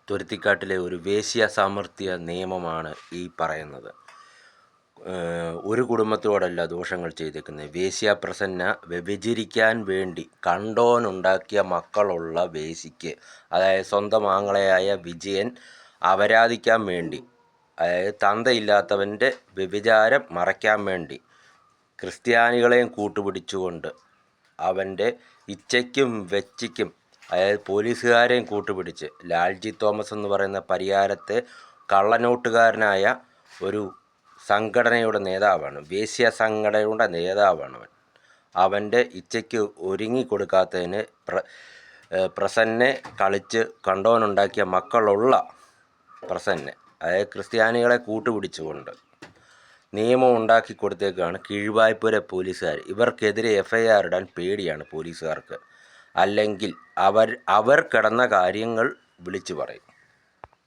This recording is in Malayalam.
തുരുത്തിക്കാട്ടിലെ ഒരു വേശ്യ സാമർത്ഥ്യ നിയമമാണ് ഈ പറയുന്നത്. ഒരു കുടുംബത്തോടല്ല ദോഷങ്ങൾ ചെയ്തേക്കുന്നത്. വേശ്യാപ്രസന്ന വ്യഭിചരിക്കാൻ വേണ്ടി കണ്ടോനുണ്ടാക്കിയ മക്കളുള്ള വേശ്യയ്ക്ക്, അതായത് സ്വന്തം ആങ്ങളയായ വിജയൻ അപരാധിക്കാൻ വേണ്ടി, അതായത് തന്തയില്ലാത്തവൻ്റെ വ്യഭിചാരം മറയ്ക്കാൻ വേണ്ടി ക്രിസ്ത്യാനികളെയും കൂട്ടുപിടിച്ചുകൊണ്ട് അവൻ്റെ ഇച്ഛയ്ക്കും വെച്ചയ്ക്കും, അതായത് പോലീസുകാരെയും കൂട്ടുപിടിച്ച്, ലാൽജി തോമസ് എന്ന് പറയുന്ന പരിയാരത്തെ കള്ളനോട്ടുകാരനായ ഒരു സംഘടനയുടെ നേതാവാണ്, വേശ്യ സംഘടനയുടെ നേതാവാണ് അവൻ. അവൻ്റെ ഇച്ഛയ്ക്ക് ഒരുങ്ങിക്കൊടുക്കാത്തതിന് പ്രസന്നെ കളിച്ച് കണ്ടോനുണ്ടാക്കിയ മക്കളുള്ള പ്രസന്നെ, അതായത് ക്രിസ്ത്യാനികളെ കൂട്ടുപിടിച്ചുകൊണ്ട് നിയമം ഉണ്ടാക്കി കൊടുത്തേക്കാണ് കീഴ്വായ്പുര പോലീസുകാർ. ഇവർക്കെതിരെ FIR ഇടാൻ പേടിയാണ് പോലീസുകാർക്ക്. അല്ലെങ്കിൽ അവർ കിടന്ന കാര്യങ്ങൾ വിളിച്ചു പറയും.